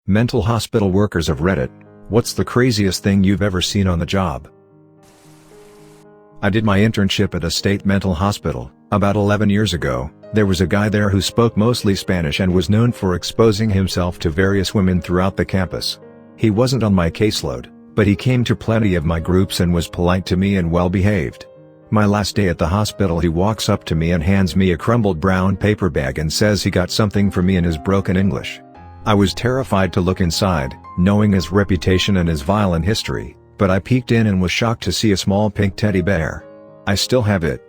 Mental hospital workers of Reddit, what's the craziest thing you've ever seen on the job? I did my internship at a state mental hospital, about 11 years ago. There was a guy there who spoke mostly Spanish and was known for exposing himself to various women throughout the campus. He wasn't on my caseload, but he came to plenty of my groups and was polite to me and well behaved. My last day at the hospital, he walks up to me and hands me a crumbled brown paper bag and says he got something for me in his broken English. I was terrified to look inside, knowing his reputation and his violent history, but I peeked in and was shocked to see a small pink teddy bear. I still have it.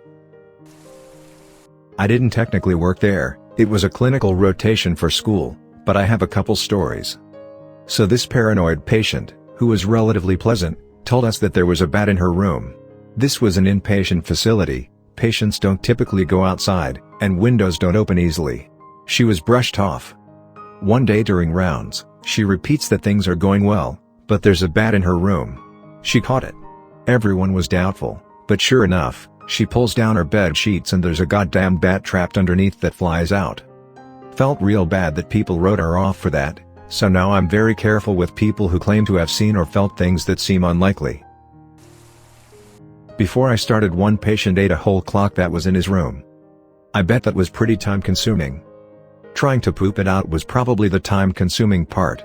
I didn't technically work there, it was a clinical rotation for school, but I have a couple stories. So this paranoid patient, who was relatively pleasant, told us that there was a bat in her room. This was an inpatient facility, patients don't typically go outside, and windows don't open easily. She was brushed off. One day during rounds, she repeats that things are going well, but there's a bat in her room. She caught it. Everyone was doubtful, but sure enough, she pulls down her bed sheets and there's a goddamn bat trapped underneath that flies out. Felt real bad that people wrote her off for that, so now I'm very careful with people who claim to have seen or felt things that seem unlikely. Before I started, one patient ate a whole clock that was in his room. I bet that was pretty time-consuming. Trying to poop it out was probably the time-consuming part.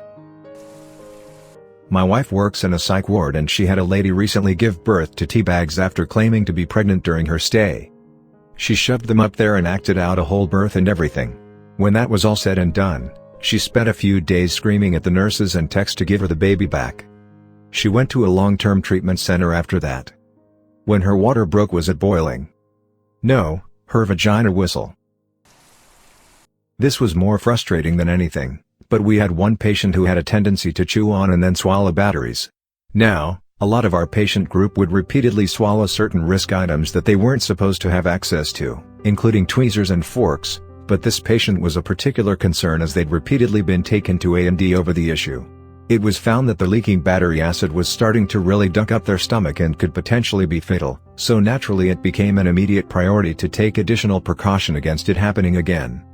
My wife works in a psych ward and she had a lady recently give birth to tea bags after claiming to be pregnant during her stay. She shoved them up there and acted out a whole birth and everything. When that was all said and done, she spent a few days screaming at the nurses and techs to give her the baby back. She went to a long-term treatment center after that. When her water broke, was it boiling? No, her vagina whistle. This was more frustrating than anything, but we had one patient who had a tendency to chew on and then swallow batteries. Now, a lot of our patient group would repeatedly swallow certain risk items that they weren't supposed to have access to, including tweezers and forks, but this patient was a particular concern as they'd repeatedly been taken to A&E over the issue. It was found that the leaking battery acid was starting to really dunk up their stomach and could potentially be fatal, so naturally it became an immediate priority to take additional precaution against it happening again.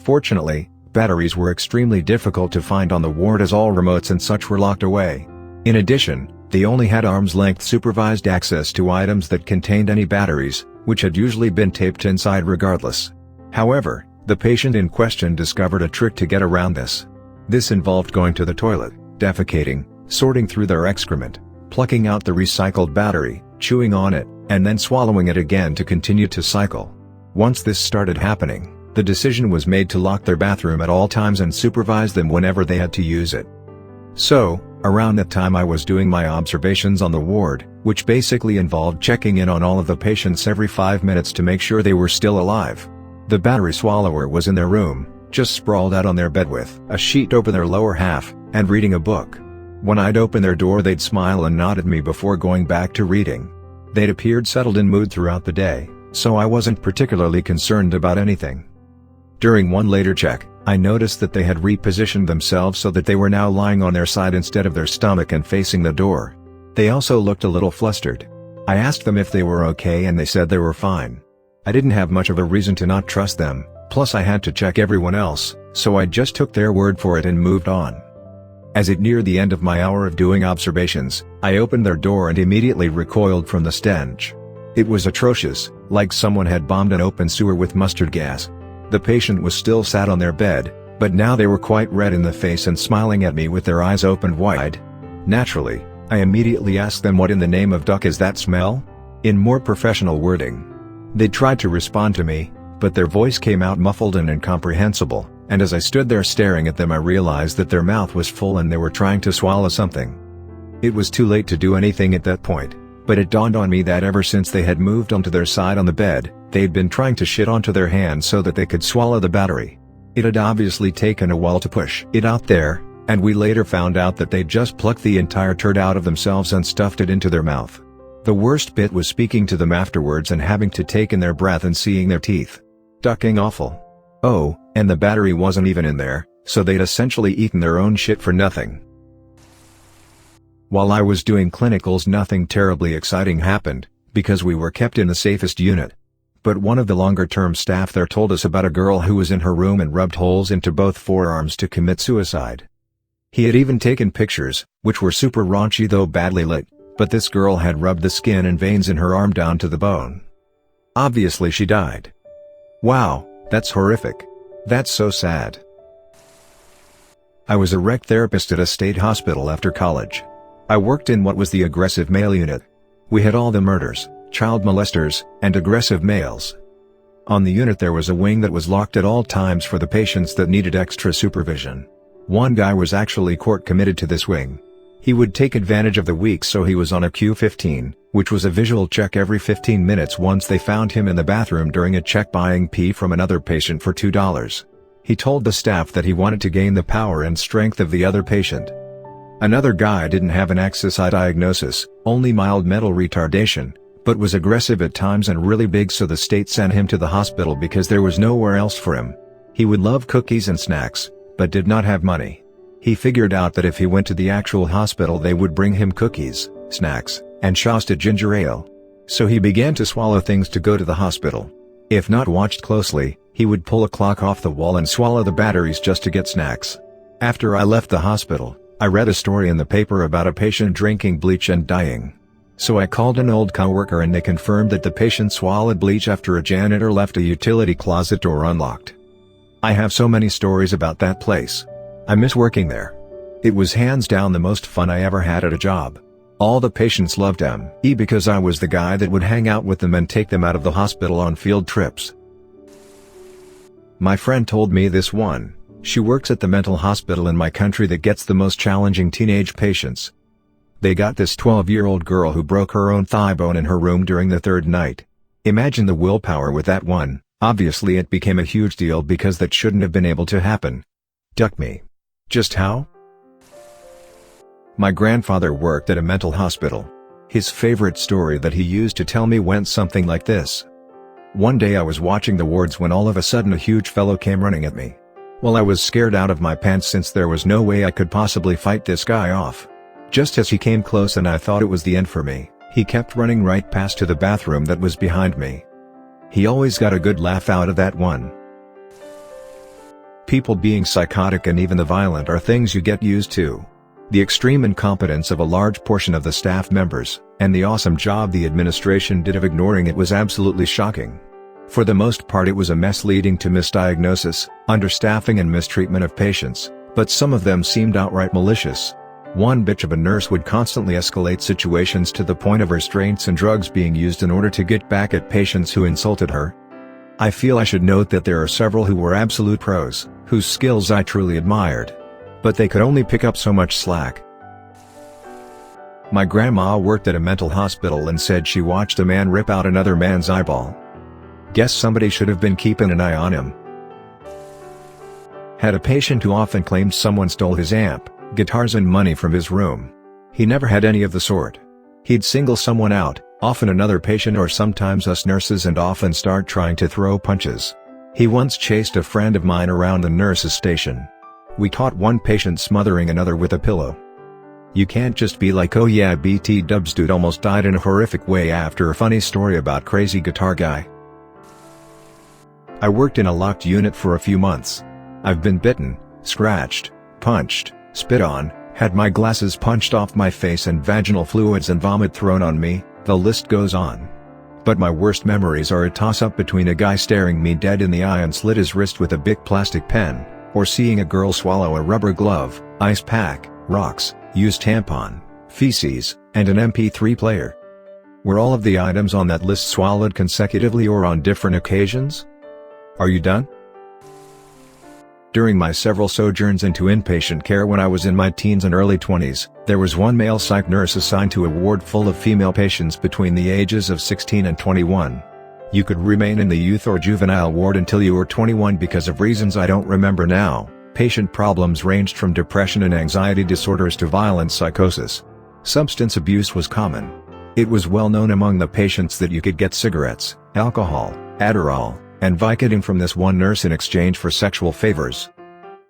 Fortunately, batteries were extremely difficult to find on the ward as all remotes and such were locked away. In addition, they only had arm's-length supervised access to items that contained any batteries, which had usually been taped inside regardless. However, the patient in question discovered a trick to get around this. This involved going to the toilet, defecating, sorting through their excrement, plucking out the recycled battery, chewing on it, and then swallowing it again to continue to cycle. Once this started happening, the decision was made to lock their bathroom at all times and supervise them whenever they had to use it. So, around that time I was doing my observations on the ward, which basically involved checking in on all of the patients every 5 minutes to make sure they were still alive. The battery swallower was in their room, just sprawled out on their bed with a sheet over their lower half, and reading a book. When I'd open their door they'd smile and nod at me before going back to reading. They'd appeared settled in mood throughout the day, so I wasn't particularly concerned about anything. During one later check, I noticed that they had repositioned themselves so that they were now lying on their side instead of their stomach and facing the door. They also looked a little flustered. I asked them if they were okay and they said they were fine. I didn't have much of a reason to not trust them, plus I had to check everyone else, so I just took their word for it and moved on. As it neared the end of my hour of doing observations, I opened their door and immediately recoiled from the stench. It was atrocious, like someone had bombed an open sewer with mustard gas. The patient was still sat on their bed, but now they were quite red in the face and smiling at me with their eyes opened wide. Naturally, I immediately asked them what in the name of duck is that smell? In more professional wording. They tried to respond to me, but their voice came out muffled and incomprehensible, and as I stood there staring at them I realized that their mouth was full and they were trying to swallow something. It was too late to do anything at that point, but it dawned on me that ever since they had moved onto their side on the bed, they'd been trying to shit onto their hands so that they could swallow the battery. It had obviously taken a while to push it out there, and we later found out that they'd just plucked the entire turd out of themselves and stuffed it into their mouth. The worst bit was speaking to them afterwards and having to take in their breath and seeing their teeth. Ducking awful. Oh, and the battery wasn't even in there, so they'd essentially eaten their own shit for nothing. While I was doing clinicals nothing terribly exciting happened, because we were kept in the safest unit. But one of the longer-term staff there told us about a girl who was in her room and rubbed holes into both forearms to commit suicide. He had even taken pictures, which were super raunchy though badly lit, but this girl had rubbed the skin and veins in her arm down to the bone. Obviously she died. Wow, that's horrific. That's so sad. I was a rec therapist at a state hospital after college. I worked in what was the aggressive male unit. We had all the murders, child molesters, and aggressive males. On the unit there was a wing that was locked at all times for the patients that needed extra supervision. One guy was actually court committed to this wing. He would take advantage of the week, so he was on a Q15, which was a visual check every 15 minutes once they found him in the bathroom during a check buying pee from another patient for $2. He told the staff that he wanted to gain the power and strength of the other patient. Another guy didn't have an XSI diagnosis, only mild mental retardation, but was aggressive at times and really big, so the state sent him to the hospital because there was nowhere else for him. He would love cookies and snacks, but did not have money. He figured out that if he went to the actual hospital they would bring him cookies, snacks, and Shasta ginger ale. So he began to swallow things to go to the hospital. If not watched closely, he would pull a clock off the wall and swallow the batteries just to get snacks. After I left the hospital, I read a story in the paper about a patient drinking bleach and dying. So I called an old coworker and they confirmed that the patient swallowed bleach after a janitor left a utility closet door unlocked. I have so many stories about that place. I miss working there. It was hands down the most fun I ever had at a job. All the patients loved me because I was the guy that would hang out with them and take them out of the hospital on field trips. My friend told me this one. She works at the mental hospital in my country that gets the most challenging teenage patients. They got this 12-year-old girl who broke her own thigh bone in her room during the third night. Imagine the willpower with that one. Obviously it became a huge deal because that shouldn't have been able to happen. Duck me. Just how? My grandfather worked at a mental hospital. His favorite story that he used to tell me went something like this. One day I was watching the wards when all of a sudden a huge fellow came running at me. Well, I was scared out of my pants since there was no way I could possibly fight this guy off. Just as he came close and I thought it was the end for me, he kept running right past to the bathroom that was behind me. He always got a good laugh out of that one. People being psychotic and even the violent are things you get used to. The extreme incompetence of a large portion of the staff members, and the awesome job the administration did of ignoring it was absolutely shocking. For the most part it was a mess leading to misdiagnosis, understaffing and mistreatment of patients, but some of them seemed outright malicious. One bitch of a nurse would constantly escalate situations to the point of restraints and drugs being used in order to get back at patients who insulted her. I feel I should note that there are several who were absolute pros, whose skills I truly admired. But they could only pick up so much slack. My grandma worked at a mental hospital and said she watched a man rip out another man's eyeball. Guess somebody should have been keeping an eye on him. Had a patient who often claimed someone stole his amp, guitars and money from his room. He never had any of the sort. He'd single someone out, often another patient or sometimes us nurses, and often start trying to throw punches. He once chased a friend of mine around the nurse's station. We caught one patient smothering another with a pillow. You can't just be like, oh yeah, BT dubs, dude almost died in a horrific way after a funny story about crazy guitar guy. I worked in a locked unit for a few months. I've been bitten, scratched, punched, spit on, had my glasses punched off my face and vaginal fluids and vomit thrown on me, the list goes on. But my worst memories are a toss-up between a guy staring me dead in the eye and slit his wrist with a big plastic pen, or seeing a girl swallow a rubber glove, ice pack, rocks, used tampon, feces, and an MP3 player. Were all of the items on that list swallowed consecutively or on different occasions? Are you done? During my several sojourns into inpatient care when I was in my teens and early 20s, there was one male psych nurse assigned to a ward full of female patients between the ages of 16 and 21. You could remain in the youth or juvenile ward until you were 21 because of reasons I don't remember now. Patient problems ranged from depression and anxiety disorders to violent psychosis. Substance abuse was common. It was well known among the patients that you could get cigarettes, alcohol, Adderall, and Vicodin from this one nurse in exchange for sexual favors.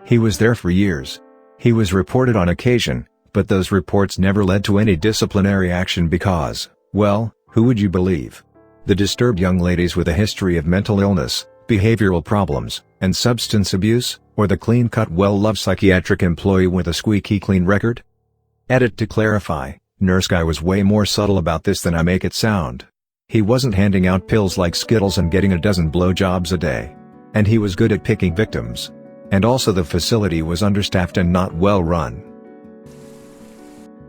He was there for years. He was reported on occasion, but those reports never led to any disciplinary action because, well, who would you believe? The disturbed young ladies with a history of mental illness, behavioral problems, and substance abuse, or the clean-cut well-loved psychiatric employee with a squeaky clean record? Edit to clarify, Nurse Guy was way more subtle about this than I make it sound. He wasn't handing out pills like Skittles and getting a dozen blowjobs a day. And he was good at picking victims. And also the facility was understaffed and not well run.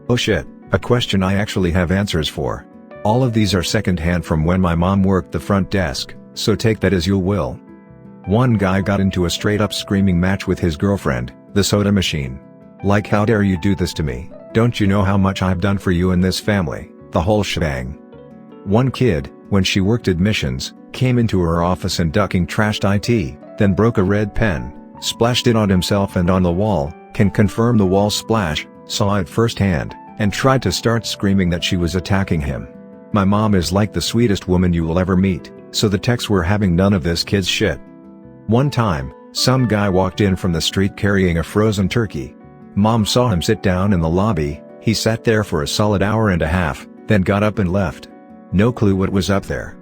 Oh shit, a question I actually have answers for. All of these are secondhand from when my mom worked the front desk, so take that as you will. One guy got into a straight-up screaming match with his girlfriend, the soda machine. Like, how dare you do this to me, don't you know how much I've done for you and this family, the whole shebang. One kid, when she worked admissions, came into her office and ducking trashed IT, then broke a red pen, splashed it on himself and on the wall, can confirm the wall splash, saw it firsthand, and tried to start screaming that she was attacking him. My mom is like the sweetest woman you will ever meet, so the techs were having none of this kid's shit. One time, some guy walked in from the street carrying a frozen turkey. Mom saw him sit down in the lobby, he sat there for a solid hour and a half, then got up and left. No clue what was up there.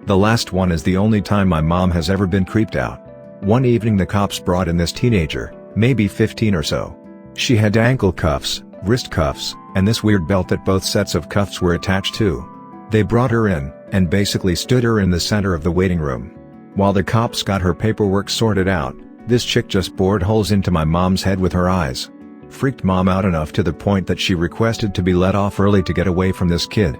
The last one is the only time my mom has ever been creeped out. One evening the cops brought in this teenager, maybe 15 or so. She had ankle cuffs, wrist cuffs, and this weird belt that both sets of cuffs were attached to. They brought her in, and basically stood her in the center of the waiting room. While the cops got her paperwork sorted out, this chick just bored holes into my mom's head with her eyes. Freaked mom out enough to the point that she requested to be let off early to get away from this kid.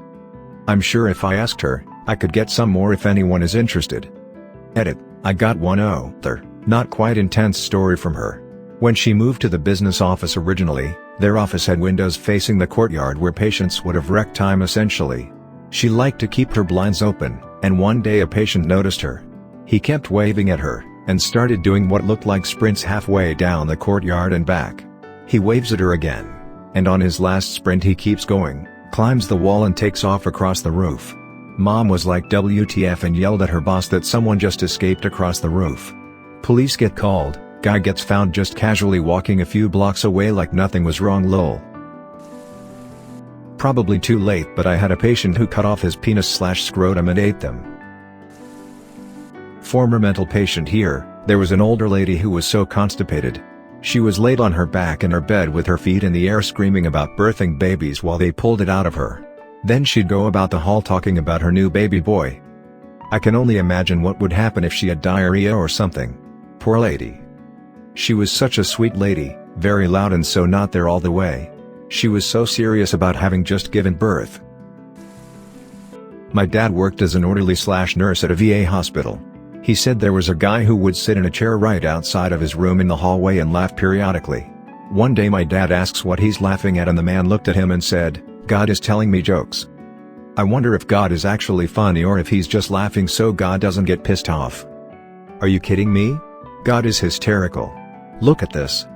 I'm sure if I asked her, I could get some more if anyone is interested. Edit, I got one other, not quite intense story from her. When she moved to the business office originally, their office had windows facing the courtyard where patients would have wrecked time essentially. She liked to keep her blinds open, and one day a patient noticed her. He kept waving at her, and started doing what looked like sprints halfway down the courtyard and back. He waves at her again. And on his last sprint he keeps going, climbs the wall and takes off across the roof. Mom was like WTF and yelled at her boss that someone just escaped across the roof. Police get called, guy gets found just casually walking a few blocks away like nothing was wrong lol. Probably too late, but I had a patient who cut off his penis/scrotum and ate them. Former mental patient here, there was an older lady who was so constipated. She was laid on her back in her bed with her feet in the air screaming about birthing babies while they pulled it out of her. Then she'd go about the hall talking about her new baby boy. I can only imagine what would happen if she had diarrhea or something. Poor lady. She was such a sweet lady, very loud and so not there all the way. She was so serious about having just given birth. My dad worked as an orderly/nurse at a VA hospital. He said there was a guy who would sit in a chair right outside of his room in the hallway and laugh periodically. One day my dad asks what he's laughing at and the man looked at him and said, "God is telling me jokes." I wonder if God is actually funny or if he's just laughing so God doesn't get pissed off. Are you kidding me? God is hysterical. Look at this.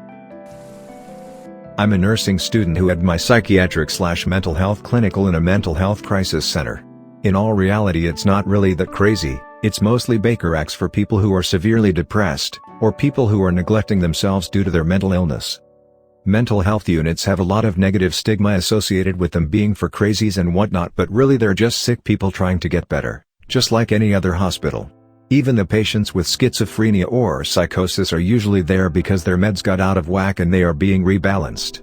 I'm a nursing student who had my psychiatric/mental health clinical in a mental health crisis center. In all reality it's not really that crazy, it's mostly Baker Acts for people who are severely depressed, or people who are neglecting themselves due to their mental illness. Mental health units have a lot of negative stigma associated with them being for crazies and whatnot, but really they're just sick people trying to get better, just like any other hospital. Even the patients with schizophrenia or psychosis are usually there because their meds got out of whack and they are being rebalanced.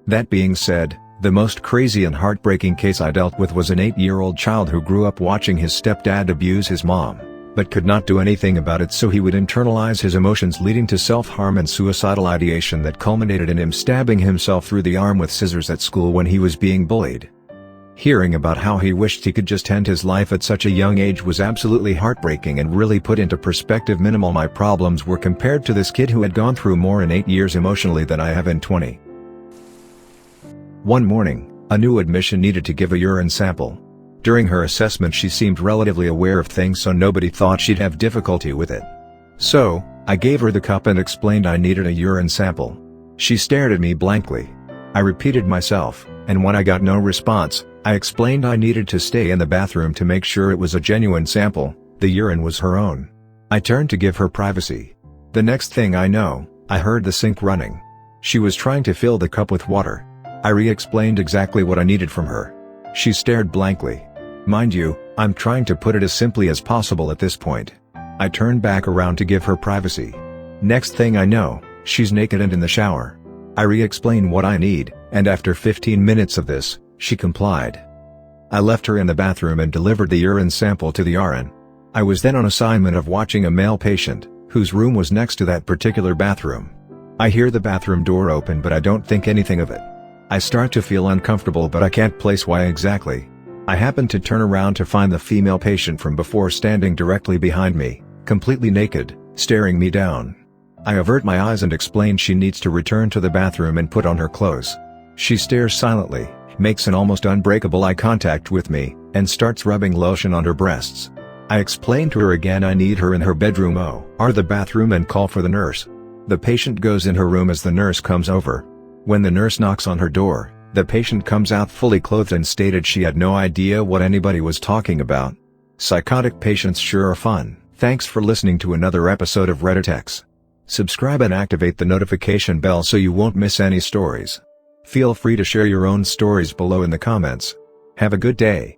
That being said, the most crazy and heartbreaking case I dealt with was an 8-year-old child who grew up watching his stepdad abuse his mom, but could not do anything about it, so he would internalize his emotions, leading to self-harm and suicidal ideation that culminated in him stabbing himself through the arm with scissors at school when he was being bullied. Hearing about how he wished he could just end his life at such a young age was absolutely heartbreaking and really put into perspective minimal my problems were compared to this kid who had gone through more in 8 years emotionally than I have in 20. One morning, a new admission needed to give a urine sample. During her assessment she seemed relatively aware of things, so nobody thought she'd have difficulty with it. So, I gave her the cup and explained I needed a urine sample. She stared at me blankly. I repeated myself, and when I got no response, I explained I needed to stay in the bathroom to make sure it was a genuine sample. The urine was her own. I turned to give her privacy. The next thing I know, I heard the sink running. She was trying to fill the cup with water. I re-explained exactly what I needed from her. She stared blankly. Mind you, I'm trying to put it as simply as possible at this point. I turned back around to give her privacy. Next thing I know, she's naked and in the shower. I re-explain what I need, and after 15 minutes of this, she complied. I left her in the bathroom and delivered the urine sample to the RN. I was then on assignment of watching a male patient, whose room was next to that particular bathroom. I hear the bathroom door open but I don't think anything of it. I start to feel uncomfortable but I can't place why exactly. I happen to turn around to find the female patient from before standing directly behind me, completely naked, staring me down. I avert my eyes and explain she needs to return to the bathroom and put on her clothes. She stares silently, makes an almost unbreakable eye contact with me, and starts rubbing lotion on her breasts. I explain to her again I need her in her bedroom or the bathroom and call for the nurse. The patient goes in her room as the nurse comes over. When the nurse knocks on her door, the patient comes out fully clothed and stated she had no idea what anybody was talking about. Psychotic patients sure are fun. Thanks for listening to another episode of Reddit X. Subscribe and activate the notification bell so you won't miss any stories. Feel free to share your own stories below in the comments. Have a good day.